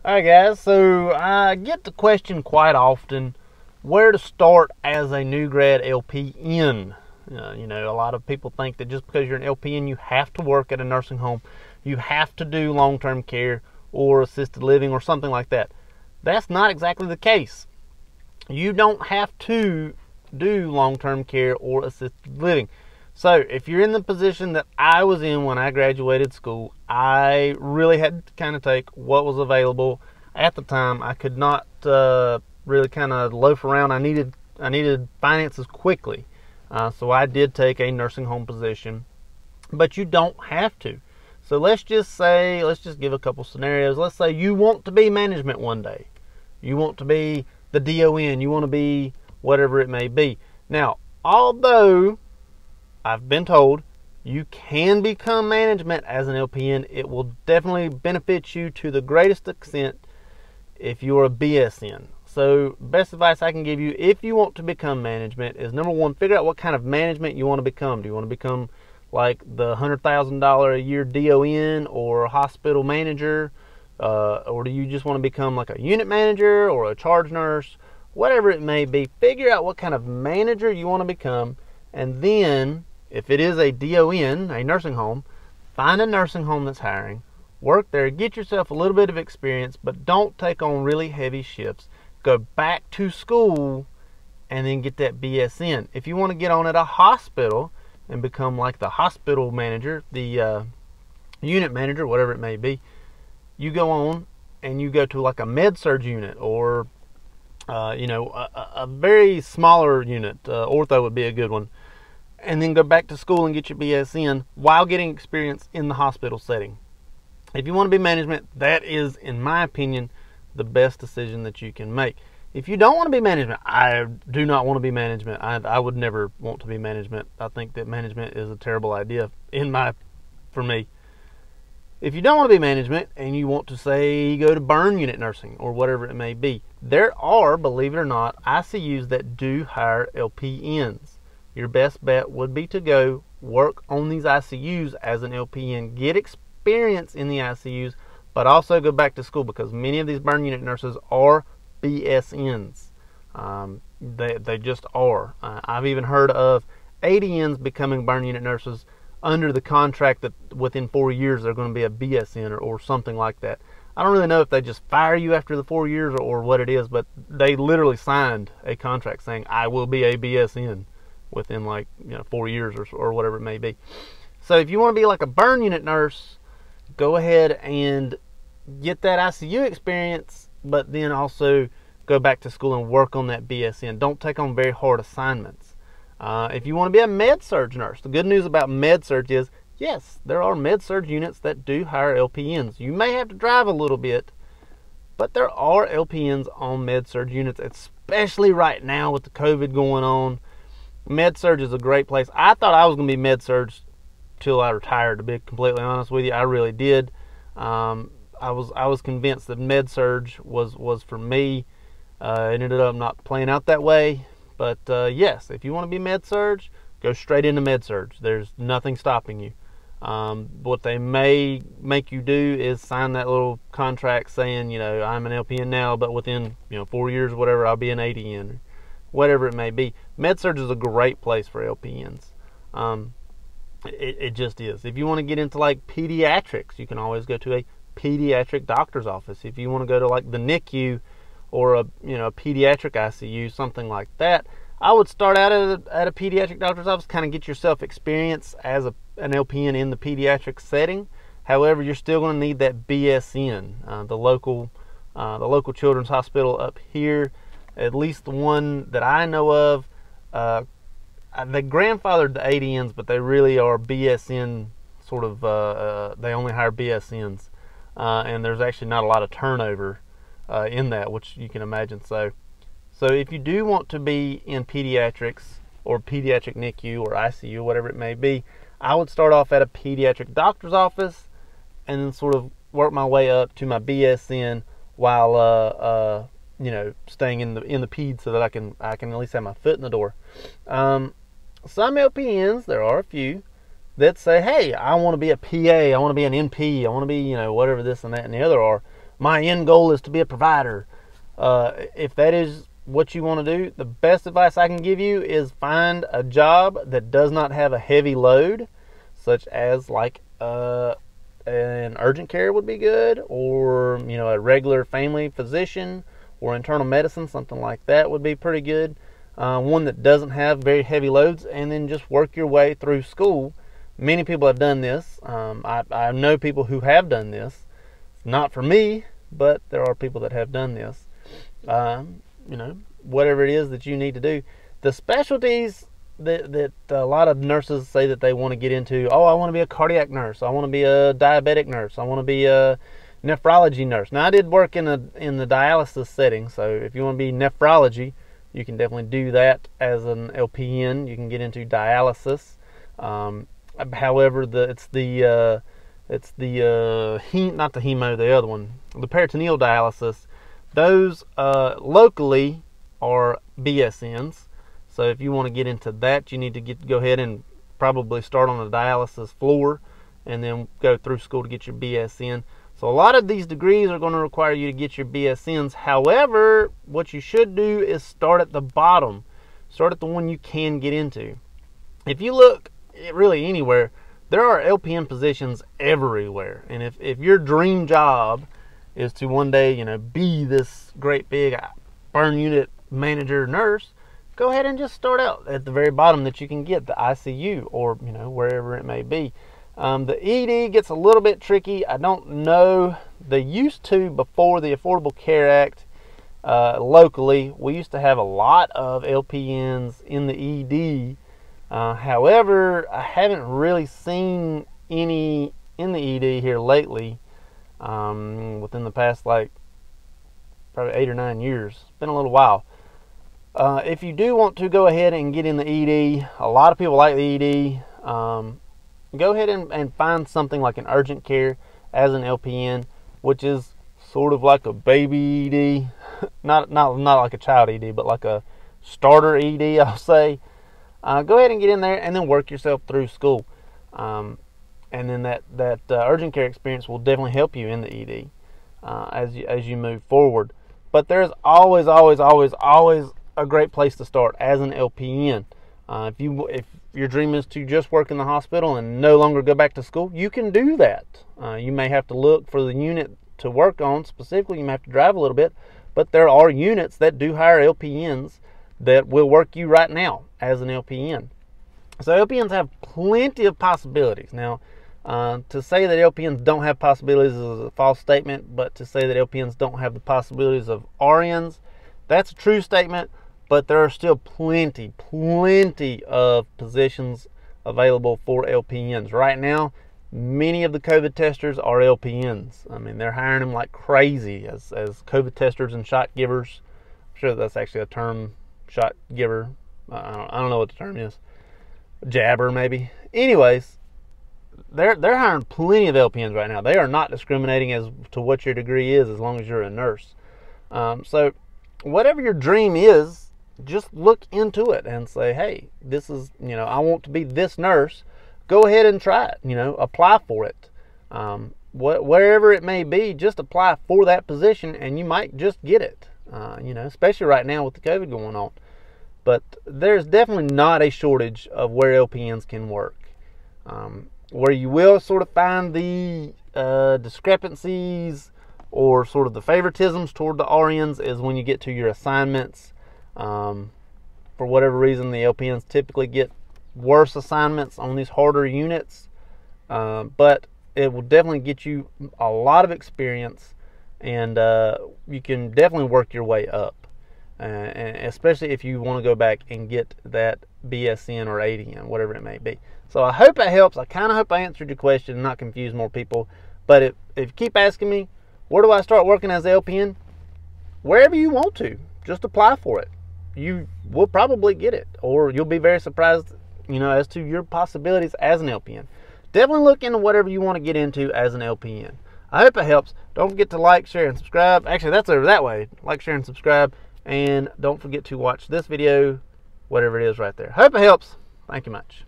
Alright guys, so I get the question quite often where to start as a new grad LPN. A lot of people think that just because you're an LPN you have to work at a nursing home, you have to do long-term care or assisted living or something like that. That's not exactly the case. You don't have to do long-term care or assisted living. So if you're in the position that I was in when I graduated school, I really had to kind of take what was available at the time. I could not really kind of loaf around. I needed finances quickly. So I did take a nursing home position, but you don't have to. So let's just give a couple scenarios. Let's say you want to be management one day. You want to be the DON. You want to be whatever it may be. Now, although I've been told you can become management as an LPN, it will definitely benefit you to the greatest extent if you're a BSN. So best advice I can give you if you want to become management is, number one, figure out what kind of management you want to become. Do you want to become like the $100,000 a year DON or a hospital manager? Or do you just want to become like a unit manager or a charge nurse? Whatever it may be, figure out what kind of manager you want to become, and then if it is a DON, a nursing home, find a nursing home that's hiring, work there, get yourself a little bit of experience, but don't take on really heavy shifts. Go back to school and then get that BSN. If you want to get on at a hospital and become like the hospital manager, the unit manager, whatever it may be, you go on and you go to like a med-surg unit or a very smaller unit. Ortho would be a good one. And then go back to school and get your BSN while getting experience in the hospital setting. If you want to be management, that is, in my opinion, the best decision that you can make. If you don't want to be management, I do not want to be management. I would never want to be management. I think that management is a terrible idea for me. If you don't want to be management and you want to, say, go to burn unit nursing or whatever it may be, there are, believe it or not, ICUs that do hire LPNs. Your best bet would be to go work on these ICUs as an LPN, get experience in the ICUs, but also go back to school, because many of these burn unit nurses are BSNs. They just are. I've even heard of ADNs becoming burn unit nurses under the contract that within 4 years they're going to be a BSN or something like that. I don't really know if they just fire you after the 4 years or what it is, but they literally signed a contract saying, I will be a BSN within 4 years or whatever it may be. So if you want to be like a burn unit nurse, go ahead and get that ICU experience, but then also go back to school and work on that BSN. Don't take on very hard assignments. If you want to be a med-surg nurse, the good news about med-surg is, yes, there are med-surg units that do hire LPNs. You may have to drive a little bit, but there are LPNs on med-surg units, especially right now with the COVID going on. Med-surg is a great place. I thought I was going to be med-surg till I retired, to be completely honest with you. I really did. I was convinced that med-surg was for me. It ended up not playing out that way. But yes, if you want to be med-surg, go straight into med-surg. There's nothing stopping you. What they may make you do is sign that little contract saying, I'm an LPN now, but within 4 years or whatever, I'll be an ADN. Whatever it may be. Med-surg is a great place for LPNs. It just is. If you want to get into like pediatrics, you can always go to a pediatric doctor's office. If you want to go to like the NICU or a pediatric ICU, something like that, I would start out at a pediatric doctor's office, kind of get yourself experience as an LPN in the pediatric setting. However, you're still going to need that BSN, the local children's hospital up here. At least the one that I know of, they grandfathered the ADNs, but they really are BSN sort of, they only hire BSNs. And there's actually not a lot of turnover in that, which you can imagine. So if you do want to be in pediatrics or pediatric NICU or ICU, whatever it may be, I would start off at a pediatric doctor's office and then sort of work my way up to my BSN while staying in the peds so that I can at least have my foot in the door. Some LPNs, there are a few, that say, hey, I want to be a PA, I want to be an NP, I want to be, whatever this and that and the other are. my end goal is to be a provider. If that is what you want to do, the best advice I can give you is find a job that does not have a heavy load, such as like an urgent care would be good, or a regular family physician or internal medicine, something like that would be pretty good. One that doesn't have very heavy loads, and then just work your way through school. Many people have done this. I know people who have done this. Not for me, but there are people that have done this. Whatever it is that you need to do. The specialties that a lot of nurses say that they want to get into, I want to be a cardiac nurse, I want to be a diabetic nurse, I want to be a nephrology nurse. Now, I did work in the dialysis setting, so if you want to be nephrology, you can definitely do that as an LPN. You can get into dialysis. However, it's the peritoneal dialysis. Those locally are BSNs. So if you want to get into that, you need to go ahead and probably start on the dialysis floor and then go through school to get your BSN. So a lot of these degrees are going to require you to get your BSNs. However, what you should do is start at the bottom. Start at the one you can get into. If you look really anywhere, there are LPN positions everywhere. And if your dream job is to one day, be this great big burn unit manager nurse, go ahead and just start out at the very bottom that you can get, the ICU, or wherever it may be. The ED gets a little bit tricky. I don't know. They used to, before the Affordable Care Act, locally, we used to have a lot of LPNs in the ED. However, I haven't really seen any in the ED here lately, within the past probably 8 or 9 years. It's been a little while. If you do want to go ahead and get in the ED, a lot of people like the ED. Go ahead and find something like an urgent care as an LPN, which is sort of like a baby ED, not like a child ED, but like a starter ED, I'll say. Go ahead and get in there, and then work yourself through school, and then that urgent care experience will definitely help you in the ED as you move forward. But there's always a great place to start as an LPN. If your dream is to just work in the hospital and no longer go back to school, you can do that. You may have to look for the unit to work on specifically. You may have to drive a little bit, but there are units that do hire LPNs that will work you right now as an LPN. So LPNs have plenty of possibilities. Now, to say that LPNs don't have possibilities is a false statement, but to say that LPNs don't have the possibilities of RNs, that's a true statement. But there are still plenty of positions available for LPNs. Right now, many of the COVID testers are LPNs. I mean, they're hiring them like crazy as COVID testers and shot givers. I'm sure that's actually a term, shot giver. I don't know what the term is. Jabber, maybe. Anyways, they're hiring plenty of LPNs right now. They are not discriminating as to what your degree is as long as you're a nurse. So whatever your dream is, just look into it and say, hey, this is, I want to be this nurse. Go ahead and try it, apply for it. Wherever it may be, just apply for that position and you might just get it, especially right now with the COVID going on. But there's definitely not a shortage of where LPNs can work. Where you will sort of find the discrepancies or sort of the favoritisms toward the RNs is when you get to your assignments. For whatever reason, the LPNs typically get worse assignments on these harder units, but it will definitely get you a lot of experience, and you can definitely work your way up, and especially if you want to go back and get that BSN or ADN, whatever it may be. So I hope it helps. I kind of hope I answered your question and not confuse more people. But if you keep asking me, where do I start working as an LPN? Wherever you want to, just apply for it. You will probably get it, or you'll be very surprised, as to your possibilities as an LPN. Definitely look into whatever you want to get into as an LPN. I hope it helps. Don't forget to like, share, and subscribe. Actually, that's over that way. Like, share, and subscribe. And don't forget to watch this video, whatever it is right there. Hope it helps. Thank you much.